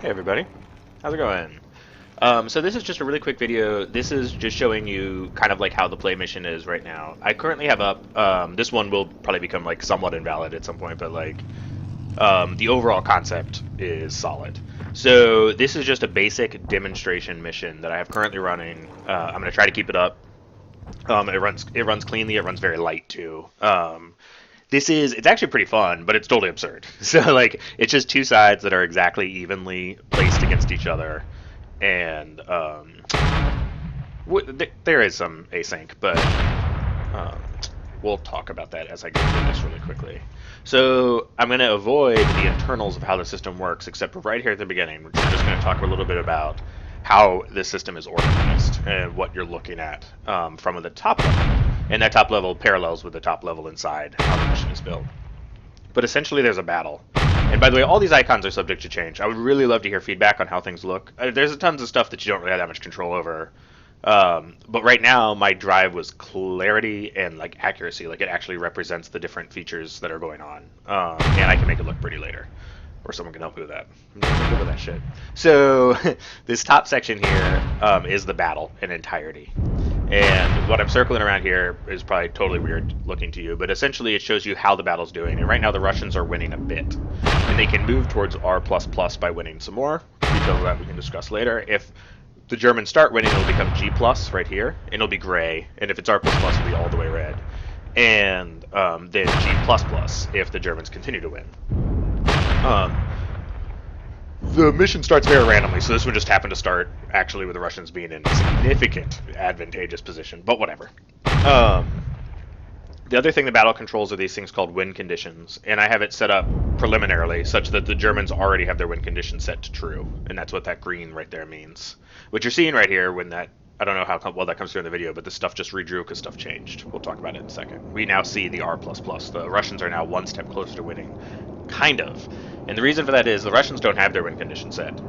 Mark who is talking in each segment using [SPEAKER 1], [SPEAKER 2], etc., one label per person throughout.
[SPEAKER 1] Hey everybody, how's it going? So this is just a really quick video. This is just showing you kind of like how the play mission is right now. I currently have up, this one will probably become like somewhat invalid at some point, but like the overall concept is solid. So this is just a basic demonstration mission that I have currently running. I'm gonna try to keep it up. It runs cleanly. It runs very light too. It's actually pretty fun, but it's totally absurd. So like it's just two sides that are exactly evenly placed against each other, and there is some async, but um, we'll talk about that as I go through this really quickly. So I'm going to avoid the internals of how the system works, except for right here at the beginning, which we're just going to talk a little bit about how this system is organized and what you're looking at from the top level. And that top level parallels with the top level inside how the mission is built. But essentially, there's a battle. And by the way, all these icons are subject to change. I would really love to hear feedback on how things look. There's tons of stuff that you don't really have that much control over. But right now, my drive was clarity and like accuracy. Like it actually represents the different features that are going on, and I can make it look pretty later, or someone can help me with that. I'm not good with that shit. So this top section here is the battle in entirety. And what I'm circling around here is probably totally weird looking to you, but essentially it shows you how the battle's doing. And right now the Russians are winning a bit. And they can move towards R++ by winning some more. Details of that we can discuss later. If the Germans start winning, it'll become G+ right here, and it'll be gray. And if it's R++, it'll be all the way red. And then G++ if the Germans continue to win. Um, the mission starts very randomly, so this would just happen to start actually with the Russians being in a significant advantageous position, but whatever. Um, the other thing the battle controls are these things called win conditions, and I have it set up preliminarily such that the Germans already have their win condition set to true, and that's what that green right there means. What you're seeing right here when that, I don't know how well that comes through in the video, but this stuff just redrew because stuff changed. We'll talk about it in a second. We now see the R++. The Russians are now one step closer to winning. Kind of. And the reason for that is the Russians don't have their win condition set.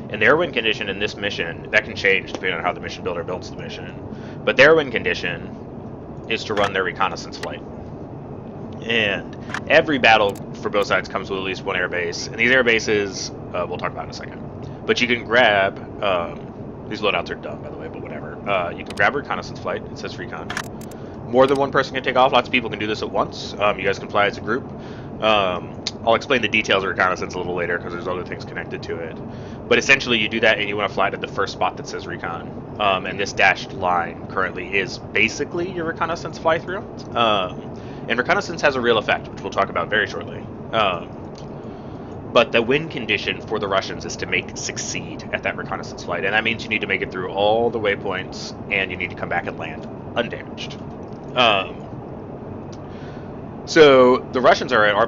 [SPEAKER 1] And their win condition in this mission, that can change depending on how the mission builder builds the mission. But their win condition is to run their reconnaissance flight. And every battle for both sides comes with at least one air base. And these air bases, we'll talk about in a second. But you can grab, these loadouts are dumb by the way, but whatever. You can grab a reconnaissance flight, it says recon. More than one person can take off, lots of people can do this at once. You guys can fly as a group. I'll explain the details of reconnaissance a little later because there's other things connected to it. But essentially, you do that and you want to fly to the first spot that says recon. And this dashed line currently is basically your reconnaissance fly through. And reconnaissance has a real effect, which we'll talk about very shortly. But the win condition for the Russians is to succeed at that reconnaissance flight. And that means you need to make it through all the waypoints and you need to come back and land undamaged. So the Russians are at R++,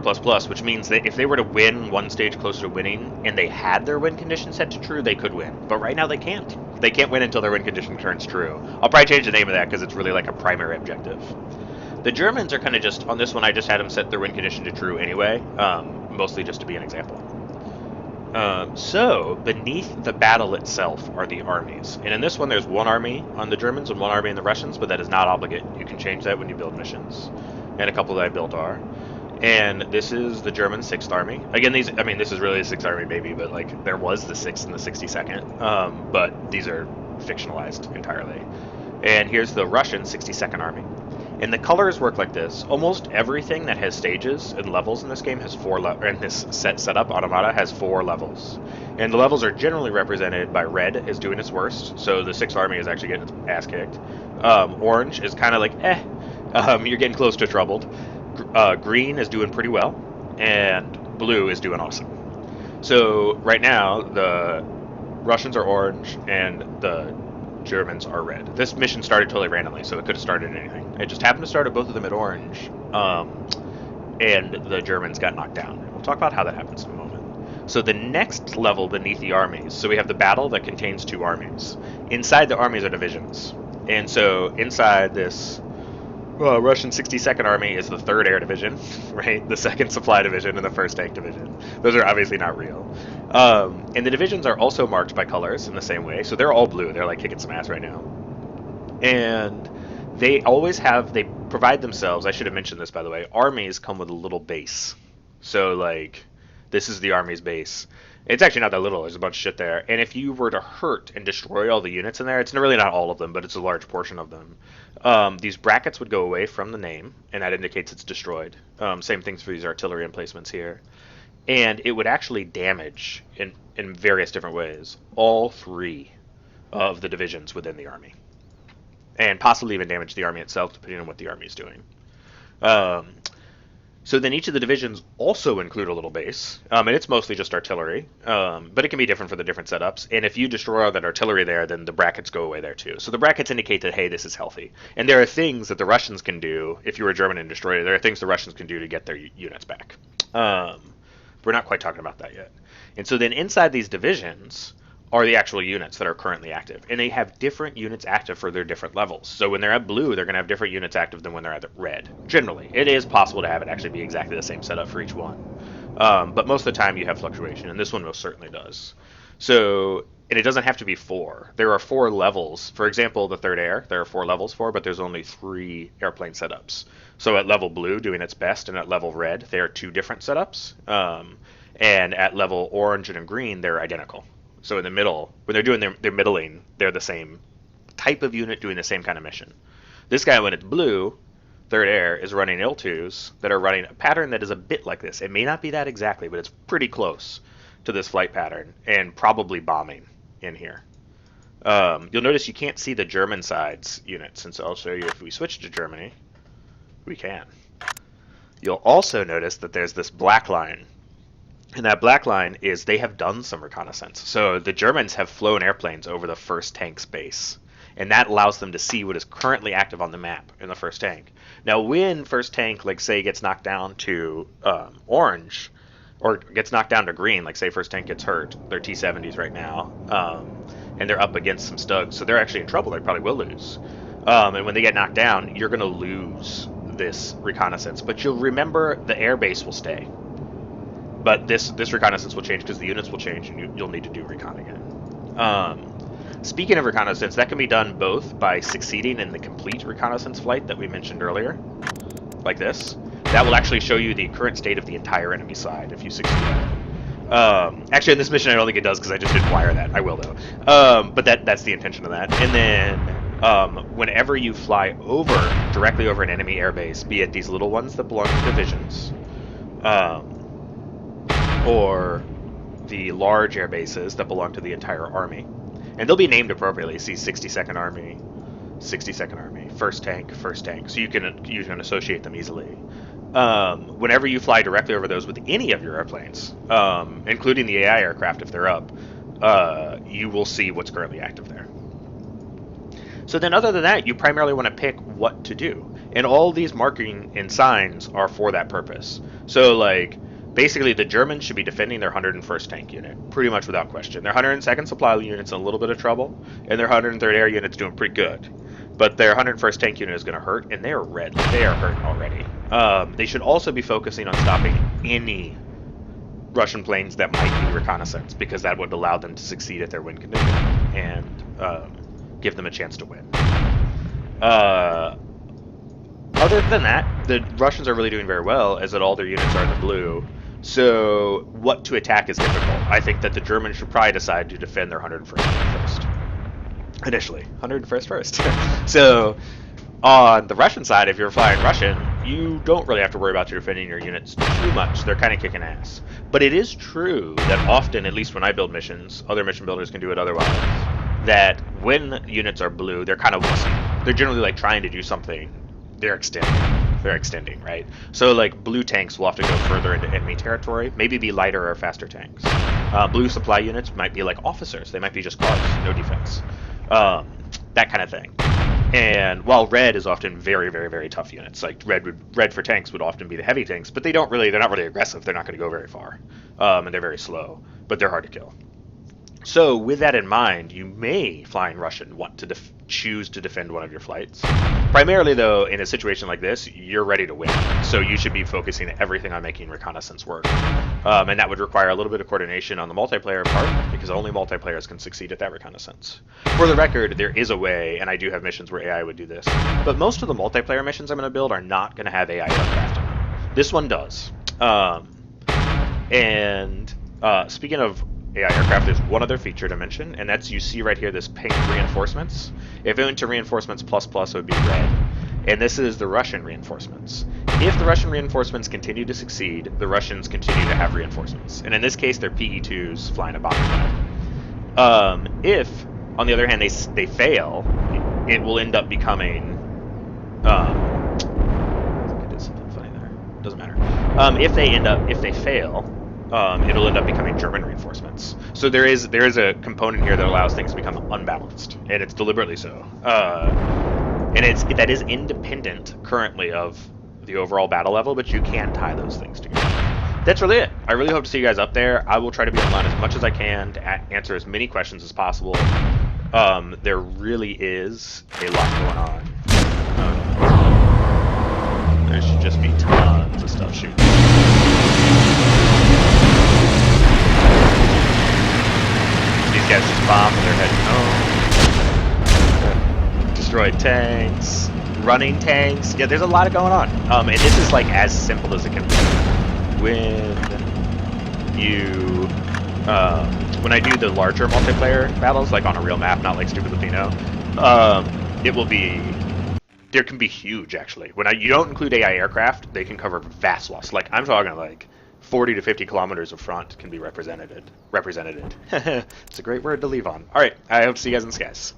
[SPEAKER 1] which means that if they were to win one stage closer to winning and they had their win condition set to true, they could win. But right now they can't. They can't win until their win condition turns true. I'll probably change the name of that because it's really like a primary objective. The Germans are kind of just, on this one I just had them set their win condition to true anyway, mostly just to be an example. So beneath the battle itself are the armies. And in this one there's one army on the Germans and one army on the Russians, but that is not obligate. You can change that when you build missions. And a couple that I built are. And this is the German 6th Army. Again, this is really the 6th Army maybe, but like there was the 6th and the 62nd. But these are fictionalized entirely. And here's the Russian 62nd Army. And the colors work like this. Almost everything that has stages and levels in this game has and this setup, Automata, has 4 levels. And the levels are generally represented by red as doing its worst, so the 6th Army is actually getting its ass kicked. Orange is kind of like, you're getting close to troubled. Green is doing pretty well, and blue is doing awesome. So right now, the Russians are orange, and the Germans are red. This mission started totally randomly, so it could have started anything. It just happened to start at both of them at orange, and the Germans got knocked down. We'll talk about how that happens in a moment. So the next level beneath the armies, so we have the battle that contains 2 armies. Inside the armies are divisions. And so inside this Russian 62nd Army is the 3rd Air Division, right? The 2nd Supply Division and the 1st Tank Division. Those are obviously not real. And the divisions are also marked by colors in the same way, so they're all blue. They're like kicking some ass right now. And they provide themselves, I should have mentioned this by the way, armies come with a little base. So like, this is the army's base. It's actually not that little. There's a bunch of shit there. And if you were to hurt and destroy all the units in there, it's really not all of them, but it's a large portion of them. These brackets would go away from the name, and that indicates it's destroyed. Same things for these artillery emplacements here. And it would actually damage, in various different ways, all three of the divisions within the army. And possibly even damage the army itself, depending on what the army is doing. So then each of the divisions also include a little base, and it's mostly just artillery, but it can be different for the different setups. And if you destroy all that artillery there, then the brackets go away there too. So the brackets indicate that, hey, this is healthy. And there are things that the Russians can do, if you were German and destroyed it, there are things the Russians can do to get their units back. We're not quite talking about that yet. And so then inside these divisions are the actual units that are currently active. And they have different units active for their different levels. So when they're at blue, they're going to have different units active than when they're at red. Generally, it is possible to have it actually be exactly the same setup for each one. But most of the time you have fluctuation, and this one most certainly does. So, and it doesn't have to be 4. There are 4 levels. For example, the 3rd Air, there are 4 levels for, but there's only 3 airplane setups. So at level blue, doing its best, and at level red, they are 2 different setups. And at level orange and green, they're identical. So in the middle, when they're doing their middling, they're the same type of unit doing the same kind of mission. This guy, when it's blue, 3rd Air, is running Il-2s that are running a pattern that is a bit like this. It may not be that exactly, but it's pretty close to this flight pattern, and probably bombing in here. You'll notice you can't see the German side's units, and so I'll show you if we switch to Germany, we can. You'll also notice that there's this black line. And that black line is they have done some reconnaissance. So the Germans have flown airplanes over the first tank's base. And that allows them to see what is currently active on the map in the first tank. Now, when first tank, like say, gets knocked down to orange, or gets knocked down to green, like say first tank gets hurt, they're T-70s right now, and they're up against some Stugs, so they're actually in trouble. They probably will lose. And when they get knocked down, you're going to lose this reconnaissance. But you'll remember the air base will stay. But this reconnaissance will change because the units will change, and you'll need to do recon again. Speaking of reconnaissance, that can be done both by succeeding in the complete reconnaissance flight that we mentioned earlier, like this. That will actually show you the current state of the entire enemy side if you succeed at it. Actually, in this mission, I don't think it does because I just didn't wire that. I will, though. But that's the intention of that. And then whenever you fly directly over an enemy airbase, be it these little ones that belong to divisions, or the large air bases that belong to the entire army. And they'll be named appropriately. See 62nd Army, 62nd Army, 1st Tank. So you can associate them easily. Whenever you fly directly over those with any of your airplanes, including the AI aircraft if they're up, you will see what's currently active there. So then other than that, you primarily want to pick what to do. And all these marking and signs are for that purpose. So like, basically, the Germans should be defending their 101st Tank Unit, pretty much without question. Their 102nd Supply Unit's in a little bit of trouble, and their 103rd Air Unit's doing pretty good. But their 101st Tank Unit is going to hurt, and they are red. They are hurting already. They should also be focusing on stopping any Russian planes that might be reconnaissance, because that would allow them to succeed at their win condition and give them a chance to win. Other than that, the Russians are really doing very well, as that all their units are in the blue. So what to attack is difficult. I think that the Germans should probably decide to defend their 101st first. Initially, 101st first. So on the Russian side, if you're flying Russian, you don't really have to worry about defending your units too much. They're kind of kicking ass. But it is true that often, at least when I build missions, other mission builders can do it otherwise, that when units are blue, they're kind of wussy. They're generally like trying to do something. They're extending, right? So like blue tanks will often go further into enemy territory, maybe be lighter or faster tanks. Blue supply units might be like officers. They might be just cars, no defense. That kind of thing. And while red is often very, very, very tough units, like red for tanks would often be the heavy tanks, but they're not really aggressive. They're not going to go very far. And they're very slow, but they're hard to kill. So with that in mind, you may, flying Russian, want to choose to defend one of your flights. Primarily, though, in a situation like this, you're ready to win. So you should be focusing everything on making reconnaissance work. And that would require a little bit of coordination on the multiplayer part, because only multiplayers can succeed at that reconnaissance. For the record, there is a way, and I do have missions where AI would do this, but most of the multiplayer missions I'm going to build are not going to have AI aircraft in them. This one does. Speaking of AI aircraft, there's one other feature to mention, and that's you see right here this pink reinforcements. If it went to reinforcements plus plus, it would be red. And this is the Russian reinforcements. If the Russian reinforcements continue to succeed, the Russians continue to have reinforcements. And in this case, they're PE2s flying a bomber jet. If, on the other hand, they fail, it will end up becoming... I think I did something funny there. Doesn't matter. If they fail, it'll end up becoming German reinforcements. So there is a component here that allows things to become unbalanced, and it's deliberately so. And that is independent currently of the overall battle level, but you can tie those things together. That's really it. I really hope to see you guys up there. I will try to be online as much as I can to answer as many questions as possible. There really is a lot going on. There should just be tons of stuff shooting. These guys just bomb when they're heading home. Destroyed tanks. Running tanks. Yeah, there's a lot going on. And this is like as simple as it can be. When I do the larger multiplayer battles, like on a real map, not like Stupid Latino, there can be huge actually. You don't include AI aircraft, they can cover vast swaths. Like I'm talking like 40 to 50 kilometers of front can be represented. It's a great word to leave on. All right, I hope to see you guys in the skies.